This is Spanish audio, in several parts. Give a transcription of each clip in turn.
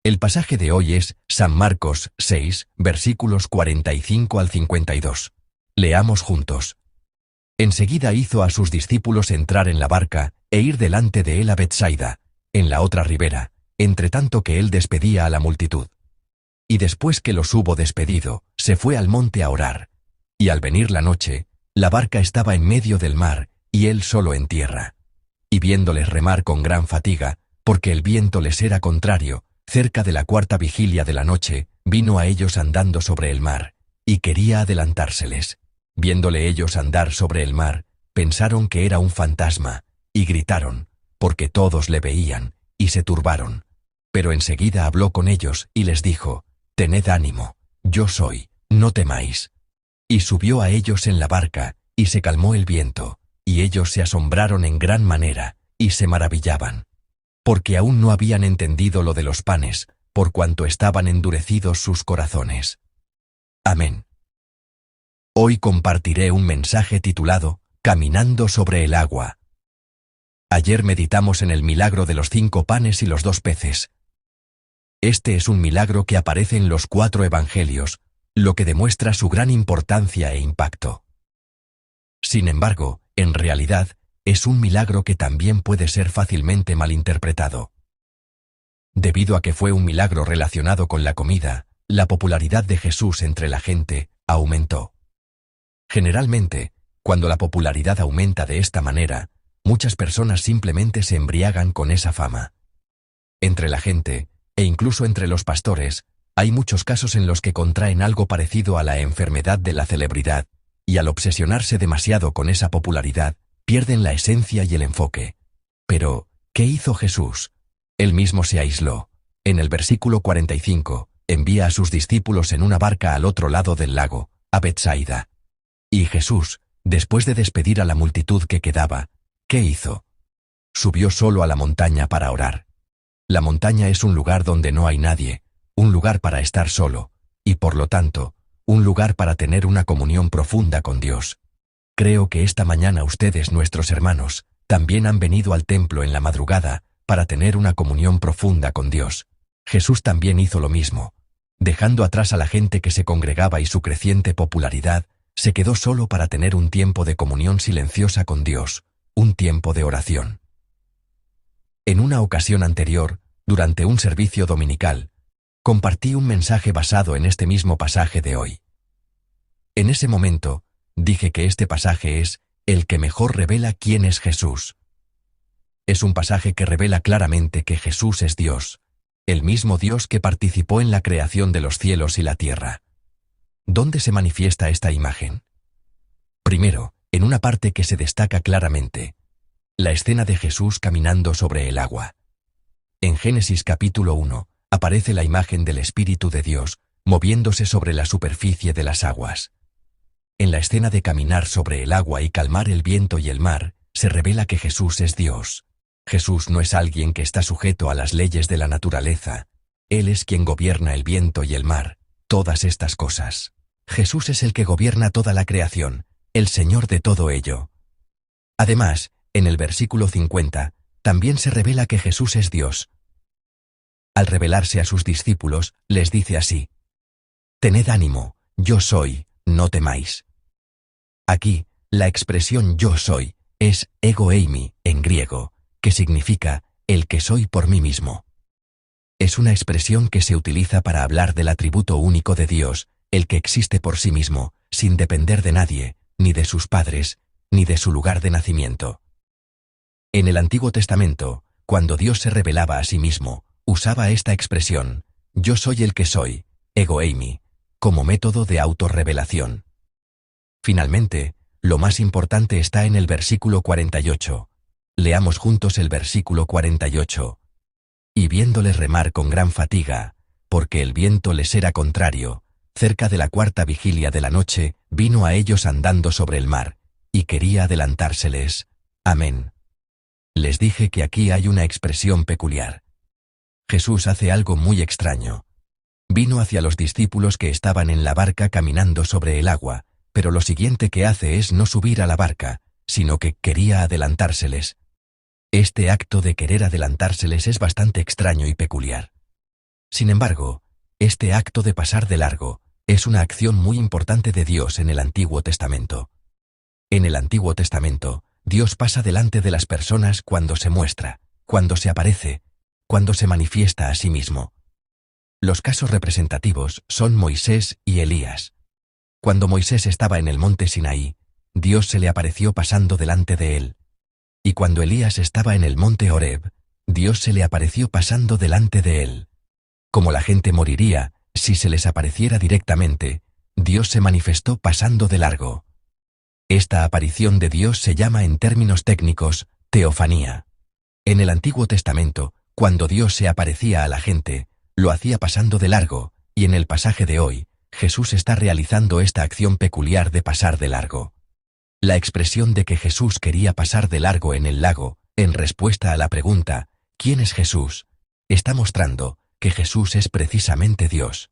El pasaje de hoy es San Marcos 6, versículos 45 al 52. Leamos juntos. Enseguida hizo a sus discípulos entrar en la barca e ir delante de él a Betsaida, en la otra ribera, entre tanto que él despedía a la multitud. Y después que los hubo despedido, se fue al monte a orar. Y al venir la noche, la barca estaba en medio del mar, y él solo en tierra. Y viéndoles remar con gran fatiga, porque el viento les era contrario, cerca de la cuarta vigilia de la noche, vino a ellos andando sobre el mar, y quería adelantárseles. Viéndole ellos andar sobre el mar, pensaron que era un fantasma, y gritaron, porque todos le veían, y se turbaron. Pero enseguida habló con ellos, y les dijo, «Tened ánimo, yo soy, no temáis». Y subió a ellos en la barca, y se calmó el viento, y ellos se asombraron en gran manera, y se maravillaban. Porque aún no habían entendido lo de los panes, por cuanto estaban endurecidos sus corazones. Amén. Hoy compartiré un mensaje titulado Caminando sobre el agua. Ayer meditamos en el milagro de los 5 panes y los 2 peces. Este es un milagro que aparece en los 4 evangelios, lo que demuestra su gran importancia e impacto. Sin embargo, en realidad, es un milagro que también puede ser fácilmente malinterpretado. Debido a que fue un milagro relacionado con la comida, la popularidad de Jesús entre la gente aumentó. Generalmente, cuando la popularidad aumenta de esta manera, muchas personas simplemente se embriagan con esa fama. Entre la gente, e incluso entre los pastores, hay muchos casos en los que contraen algo parecido a la enfermedad de la celebridad, y al obsesionarse demasiado con esa popularidad, pierden la esencia y el enfoque. Pero, ¿qué hizo Jesús? Él mismo se aisló. En el versículo 45, envía a sus discípulos en una barca al otro lado del lago, a Betsaida. Y Jesús, después de despedir a la multitud que quedaba, ¿qué hizo? Subió solo a la montaña para orar. La montaña es un lugar donde no hay nadie, un lugar para estar solo, y por lo tanto, un lugar para tener una comunión profunda con Dios. Creo que esta mañana ustedes, nuestros hermanos, también han venido al templo en la madrugada para tener una comunión profunda con Dios. Jesús también hizo lo mismo. Dejando atrás a la gente que se congregaba y su creciente popularidad, se quedó solo para tener un tiempo de comunión silenciosa con Dios, un tiempo de oración. En una ocasión anterior, durante un servicio dominical, compartí un mensaje basado en este mismo pasaje de hoy. En ese momento, dije que este pasaje es el que mejor revela quién es Jesús. Es un pasaje que revela claramente que Jesús es Dios, el mismo Dios que participó en la creación de los cielos y la tierra. ¿Dónde se manifiesta esta imagen? Primero, en una parte que se destaca claramente, la escena de Jesús caminando sobre el agua. En Génesis capítulo 1, aparece la imagen del Espíritu de Dios, moviéndose sobre la superficie de las aguas. En la escena de caminar sobre el agua y calmar el viento y el mar, se revela que Jesús es Dios. Jesús no es alguien que está sujeto a las leyes de la naturaleza. Él es quien gobierna el viento y el mar, todas estas cosas. Jesús es el que gobierna toda la creación, el Señor de todo ello. Además, en el versículo 50, también se revela que Jesús es Dios. Al revelarse a sus discípulos, les dice así: «Tened ánimo, yo soy, no temáis». Aquí, la expresión yo soy es ego eimi en griego, que significa el que soy por mí mismo. Es una expresión que se utiliza para hablar del atributo único de Dios, el que existe por sí mismo, sin depender de nadie, ni de sus padres, ni de su lugar de nacimiento. En el Antiguo Testamento, cuando Dios se revelaba a sí mismo, usaba esta expresión, yo soy el que soy, ego eimi, como método de autorrevelación. Finalmente, lo más importante está en el versículo 48. Leamos juntos el versículo 48. Y viéndoles remar con gran fatiga, porque el viento les era contrario, cerca de la cuarta vigilia de la noche, vino a ellos andando sobre el mar, y quería adelantárseles. Amén. Les dije que aquí hay una expresión peculiar. Jesús hace algo muy extraño. Vino hacia los discípulos que estaban en la barca caminando sobre el agua, pero lo siguiente que hace es no subir a la barca, sino que quería adelantárseles. Este acto de querer adelantárseles es bastante extraño y peculiar. Sin embargo, este acto de pasar de largo es una acción muy importante de Dios en el Antiguo Testamento. En el Antiguo Testamento, Dios pasa delante de las personas cuando se muestra, cuando se aparece, cuando se manifiesta a sí mismo. Los casos representativos son Moisés y Elías. Cuando Moisés estaba en el monte Sinaí, Dios se le apareció pasando delante de él. Y cuando Elías estaba en el monte Horeb, Dios se le apareció pasando delante de él. Como la gente moriría si se les apareciera directamente, Dios se manifestó pasando de largo. Esta aparición de Dios se llama en términos técnicos teofanía. En el Antiguo Testamento, cuando Dios se aparecía a la gente, lo hacía pasando de largo, y en el pasaje de hoy, Jesús está realizando esta acción peculiar de pasar de largo. La expresión de que Jesús quería pasar de largo en el lago, en respuesta a la pregunta, ¿quién es Jesús?, está mostrando que Jesús es precisamente Dios.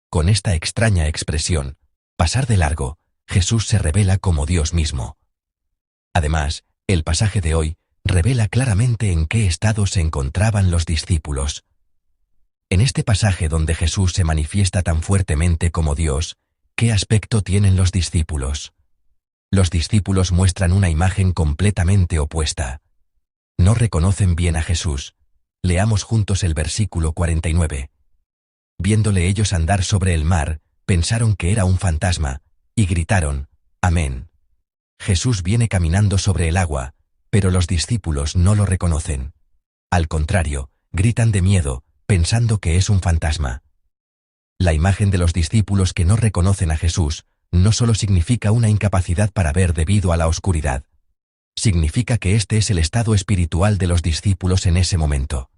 Con esta extraña expresión, pasar de largo, Jesús se revela como Dios mismo. Además, el pasaje de hoy revela claramente en qué estado se encontraban los discípulos. En este pasaje donde Jesús se manifiesta tan fuertemente como Dios, ¿qué aspecto tienen los discípulos? Los discípulos muestran una imagen completamente opuesta. No reconocen bien a Jesús. Leamos juntos el versículo 49. Viéndole ellos andar sobre el mar, pensaron que era un fantasma, y gritaron, «Amén». Jesús viene caminando sobre el agua, pero los discípulos no lo reconocen. Al contrario, gritan de miedo, pensando que es un fantasma. La imagen de los discípulos que no reconocen a Jesús no solo significa una incapacidad para ver debido a la oscuridad. Significa que este es el estado espiritual de los discípulos en ese momento.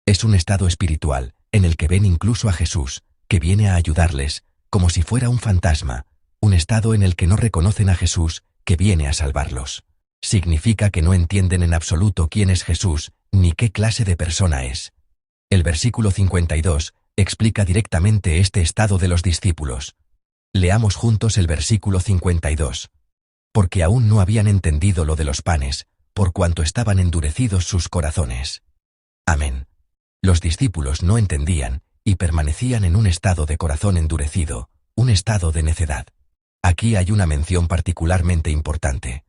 Es un estado espiritual en el que ven incluso a Jesús, que viene a ayudarles, como si fuera un fantasma, un estado en el que no reconocen a Jesús, que viene a salvarlos. Significa que no entienden en absoluto quién es Jesús, ni qué clase de persona es. El versículo 52 explica directamente este estado de los discípulos. Leamos juntos el versículo 52. Porque aún no habían entendido lo de los panes, por cuanto estaban endurecidos sus corazones. Amén. Los discípulos no entendían, y permanecían en un estado de corazón endurecido, un estado de necedad. Aquí hay una mención particularmente importante.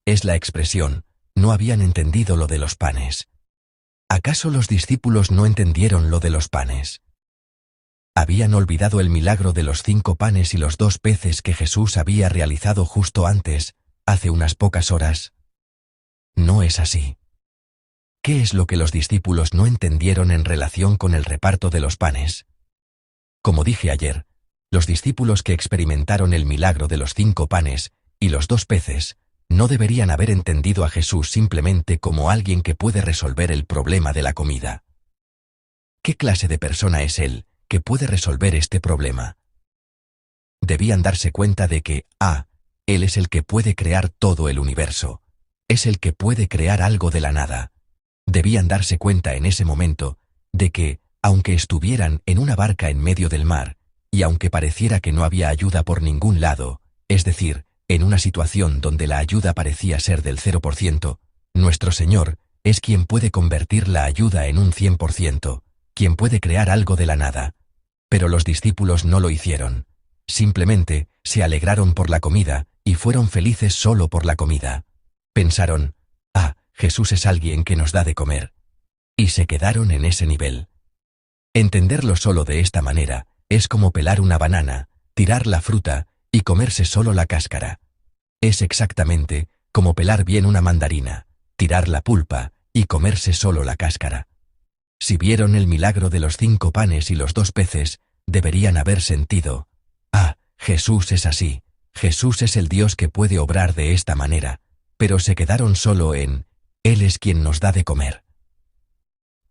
Es la expresión, no habían entendido lo de los panes. ¿Acaso los discípulos no entendieron lo de los panes? ¿Habían olvidado el milagro de los 5 panes y los 2 peces que Jesús había realizado justo antes, hace unas pocas horas? No es así. ¿Qué es lo que los discípulos no entendieron en relación con el reparto de los panes? Como dije ayer, los discípulos que experimentaron el milagro de los 5 panes y los 2 peces no deberían haber entendido a Jesús simplemente como alguien que puede resolver el problema de la comida. ¿Qué clase de persona es Él que puede resolver este problema? Debían darse cuenta de que, Él es el que puede crear todo el universo. Es el que puede crear algo de la nada. Debían darse cuenta en ese momento de que, aunque estuvieran en una barca en medio del mar, y aunque pareciera que no había ayuda por ningún lado, es decir, en una situación donde la ayuda parecía ser del 0%, nuestro Señor es quien puede convertir la ayuda en un 100%, quien puede crear algo de la nada. Pero los discípulos no lo hicieron. Simplemente se alegraron por la comida y fueron felices solo por la comida. Pensaron, Jesús es alguien que nos da de comer. Y se quedaron en ese nivel. Entenderlo solo de esta manera es como pelar una banana, tirar la fruta y comerse solo la cáscara. Es exactamente como pelar bien una mandarina, tirar la pulpa y comerse solo la cáscara. Si vieron el milagro de los 5 panes y los 2 peces, deberían haber sentido, Jesús es así, Jesús es el Dios que puede obrar de esta manera, pero se quedaron solo en, Él es quien nos da de comer.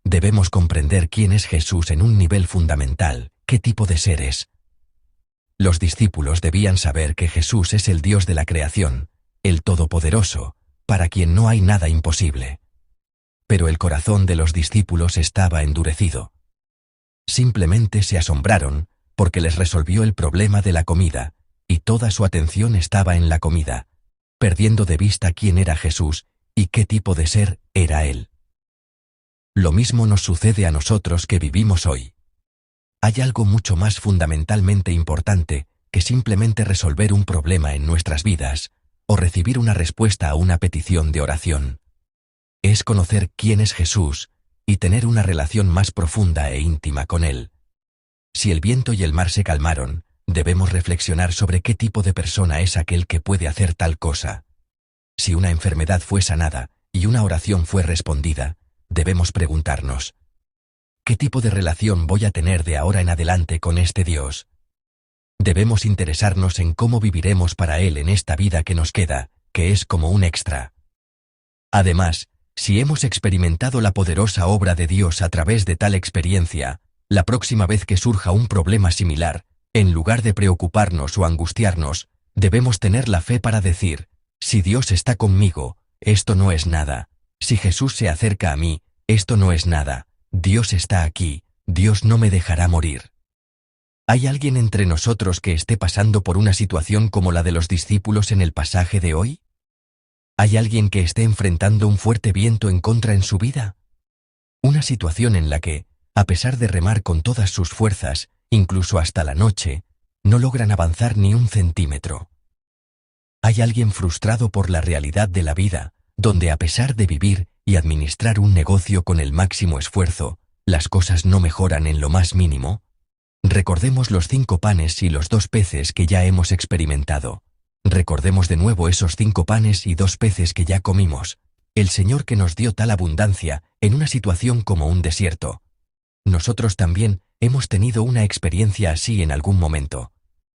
Debemos comprender quién es Jesús en un nivel fundamental, qué tipo de ser es. Los discípulos debían saber que Jesús es el Dios de la creación, el Todopoderoso, para quien no hay nada imposible. Pero el corazón de los discípulos estaba endurecido. Simplemente se asombraron porque les resolvió el problema de la comida, y toda su atención estaba en la comida, perdiendo de vista quién era Jesús y qué tipo de ser era Él. Lo mismo nos sucede a nosotros que vivimos hoy. Hay algo mucho más fundamentalmente importante que simplemente resolver un problema en nuestras vidas o recibir una respuesta a una petición de oración. Es conocer quién es Jesús y tener una relación más profunda e íntima con Él. Si el viento y el mar se calmaron, debemos reflexionar sobre qué tipo de persona es aquel que puede hacer tal cosa. Si una enfermedad fue sanada y una oración fue respondida, debemos preguntarnos: ¿qué tipo de relación voy a tener de ahora en adelante con este Dios? Debemos interesarnos en cómo viviremos para Él en esta vida que nos queda, que es como un extra. Además, si hemos experimentado la poderosa obra de Dios a través de tal experiencia, la próxima vez que surja un problema similar, en lugar de preocuparnos o angustiarnos, debemos tener la fe para decir: si Dios está conmigo, esto no es nada. Si Jesús se acerca a mí, esto no es nada. Dios está aquí, Dios no me dejará morir. ¿Hay alguien entre nosotros que esté pasando por una situación como la de los discípulos en el pasaje de hoy? ¿Hay alguien que esté enfrentando un fuerte viento en contra en su vida? Una situación en la que, a pesar de remar con todas sus fuerzas, incluso hasta la noche, no logran avanzar ni un centímetro. ¿Hay alguien frustrado por la realidad de la vida, donde a pesar de vivir y administrar un negocio con el máximo esfuerzo, las cosas no mejoran en lo más mínimo? Recordemos los 5 panes y los 2 peces que ya hemos experimentado. Recordemos de nuevo esos 5 panes y 2 peces que ya comimos. El Señor que nos dio tal abundancia en una situación como un desierto. Nosotros también hemos tenido una experiencia así en algún momento.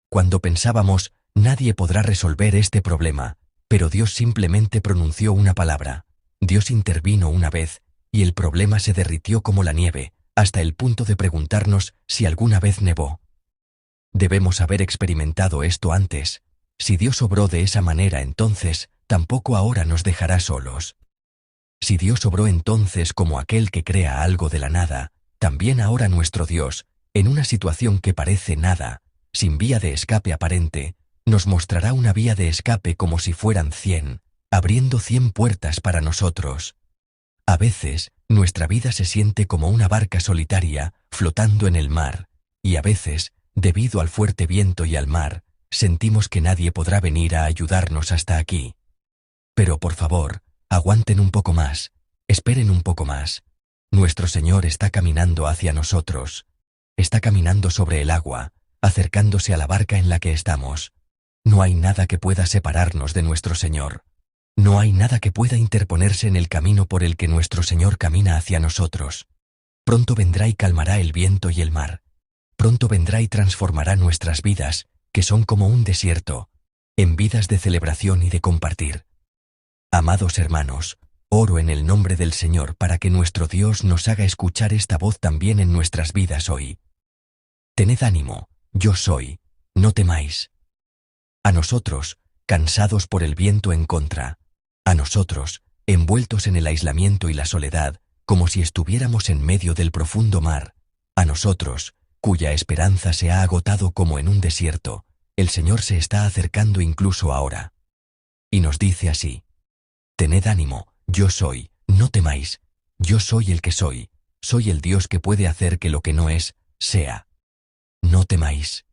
Cuando pensábamos: nadie podrá resolver este problema, pero Dios simplemente pronunció una palabra. Dios intervino una vez, y el problema se derritió como la nieve, hasta el punto de preguntarnos si alguna vez nevó. Debemos haber experimentado esto antes. Si Dios obró de esa manera entonces, tampoco ahora nos dejará solos. Si Dios obró entonces como aquel que crea algo de la nada, también ahora nuestro Dios, en una situación que parece nada, sin vía de escape aparente, nos mostrará una vía de escape como si fueran 100, abriendo 100 puertas para nosotros. A veces, nuestra vida se siente como una barca solitaria, flotando en el mar, y a veces, debido al fuerte viento y al mar, sentimos que nadie podrá venir a ayudarnos hasta aquí. Pero por favor, aguanten un poco más, esperen un poco más. Nuestro Señor está caminando hacia nosotros. Está caminando sobre el agua, acercándose a la barca en la que estamos. No hay nada que pueda separarnos de nuestro Señor. No hay nada que pueda interponerse en el camino por el que nuestro Señor camina hacia nosotros. Pronto vendrá y calmará el viento y el mar. Pronto vendrá y transformará nuestras vidas, que son como un desierto, en vidas de celebración y de compartir. Amados hermanos, oro en el nombre del Señor para que nuestro Dios nos haga escuchar esta voz también en nuestras vidas hoy. Tened ánimo, yo soy, no temáis. A nosotros, cansados por el viento en contra. A nosotros, envueltos en el aislamiento y la soledad, como si estuviéramos en medio del profundo mar. A nosotros, cuya esperanza se ha agotado como en un desierto, el Señor se está acercando incluso ahora. Y nos dice así: tened ánimo, yo soy, no temáis, yo soy el que soy el Dios que puede hacer que lo que no es, sea. No temáis.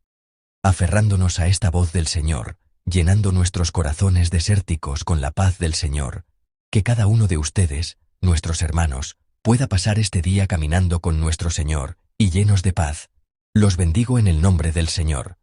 Aferrándonos a esta voz del Señor, llenando nuestros corazones desérticos con la paz del Señor, que cada uno de ustedes, nuestros hermanos, pueda pasar este día caminando con nuestro Señor, y llenos de paz. Los bendigo en el nombre del Señor.